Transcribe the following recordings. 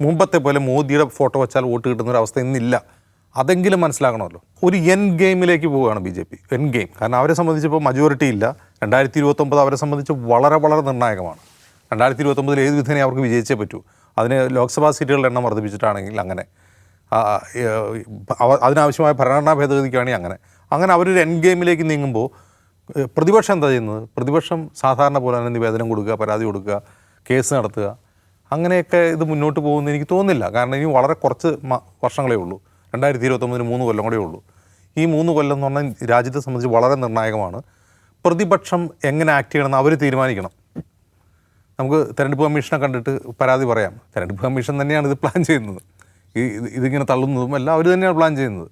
മുമ്പത്തെ പോലെ മോദിയുടെ ഫോട്ടോ വെച്ചാൽ വോട്ട് കിട്ടുന്നൊരു അവസ്ഥ ഇന്നില്ല. അതെങ്കിലും മനസ്സിലാക്കണമല്ലോ. ഒരു എൻ ഗെയിമിലേക്ക് പോവുകയാണ് B J P. N game. കാരണം അവരെ സംബന്ധിച്ചിപ്പോൾ മജോറിറ്റി ഇല്ല. 2029 അവരെ സംബന്ധിച്ച് വളരെ വളരെ നിർണായകമാണ്. 2029 ഏത് വിധേനെ അവർക്ക് വിജയിച്ചേ പറ്റൂ. അതിന് ലോക്സഭാ സീറ്റുകളുടെ എണ്ണം വർദ്ധിപ്പിച്ചിട്ടാണെങ്കിൽ അങ്ങനെ, അതിനാവശ്യമായ ഭരണഘടനാ ഭേദഗതിക്കാണെങ്കിൽ അങ്ങനെ അവരൊരു എൻ ഗെയിമിലേക്ക് നീങ്ങുമ്പോൾ പ്രതിപക്ഷം എന്താ ചെയ്യുന്നത്? പ്രതിപക്ഷം സാധാരണ പോലെ തന്നെ നിവേദനം കൊടുക്കുക, പരാതി കൊടുക്കുക, കേസ് നടത്തുക, അങ്ങനെയൊക്കെ ഇത് മുന്നോട്ട് പോകുമെന്ന് എനിക്ക് തോന്നുന്നില്ല. കാരണം ഇനി വളരെ കുറച്ച് വർഷങ്ങളേ ഉള്ളൂ. 2029 3 കൊല്ലം കൂടെ ഉള്ളൂ. ഈ 3 കൊല്ലം എന്ന് പറഞ്ഞാൽ രാജ്യത്തെ സംബന്ധിച്ച് വളരെ നിർണായകമാണ്. പ്രതിപക്ഷം എങ്ങനെ ആക്ട് ചെയ്യണമെന്ന് അവർ തീരുമാനിക്കണം. നമുക്ക് തെരഞ്ഞെടുപ്പ് കമ്മീഷനെ കണ്ടിട്ട് പരാതി പറയാം. തെരഞ്ഞെടുപ്പ് കമ്മീഷൻ തന്നെയാണ് ഇത് പ്ലാൻ ചെയ്യുന്നത്. ഇതിങ്ങനെ തള്ളുന്നതും എല്ലാം അവർ തന്നെയാണ് പ്ലാൻ ചെയ്യുന്നത്.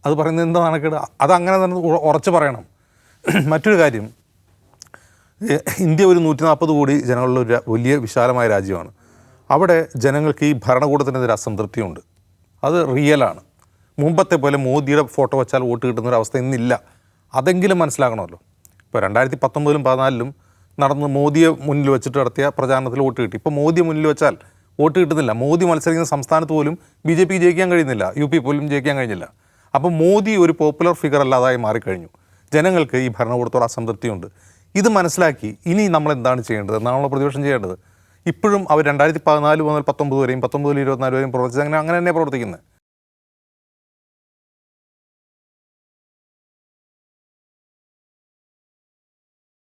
അത് പറയുന്നത് എന്താ നാണക്കേട്? അതങ്ങനെ തന്നെ ഉറച്ച് പറയണം. മറ്റൊരു കാര്യം, ഇന്ത്യ ഒരു 140 കോടി ജനങ്ങളുള്ള ഒരു വലിയ വിശാലമായ രാജ്യമാണ്. അവിടെ ജനങ്ങൾക്ക് ഈ ഭരണകൂടത്തിനെതിരെ അസംതൃപ്തിയുണ്ട്. അത് റിയലാണ്. മുമ്പത്തെ പോലെ മോദിയുടെ ഫോട്ടോ വെച്ചാൽ വോട്ട് കിട്ടുന്നൊരു അവസ്ഥ ഇന്നില്ല. അതെങ്കിലും മനസ്സിലാക്കണമല്ലോ. ഇപ്പോൾ 2019 14 നടന്ന് മോദിയെ മുന്നിൽ വെച്ചിട്ട് നടത്തിയ പ്രചാരണത്തിൽ വോട്ട് കിട്ടി. ഇപ്പോൾ മോദിയെ മുന്നിൽ വെച്ചാൽ വോട്ട് കിട്ടുന്നില്ല. മോദി മത്സരിക്കുന്ന സംസ്ഥാനത്ത് പോലും ബി ജെ പി ജയിക്കാൻ കഴിയുന്നില്ല. UP പോലും ജയിക്കാൻ കഴിഞ്ഞില്ല. അപ്പോൾ മോദി ഒരു പോപ്പുലർ ഫിഗർ അല്ലാതായി മാറിക്കഴിഞ്ഞു. ജനങ്ങൾക്ക് ഈ ഭരണകൂടത്തോട് അസംതൃപ്തിയുണ്ട്. ഇത് മനസ്സിലാക്കി ഇനി നമ്മൾ എന്താണ് ചെയ്യേണ്ടത്? നമ്മളെ പ്രതിപക്ഷം ചെയ്യേണ്ടത്. ഇപ്പോഴും അവർ 2014 മുതൽ 19 വരെയും 19 മുതൽ 24 വരെയും പ്രവർത്തിച്ചത് അങ്ങനെ തന്നെ പ്രവർത്തിക്കുന്നത്.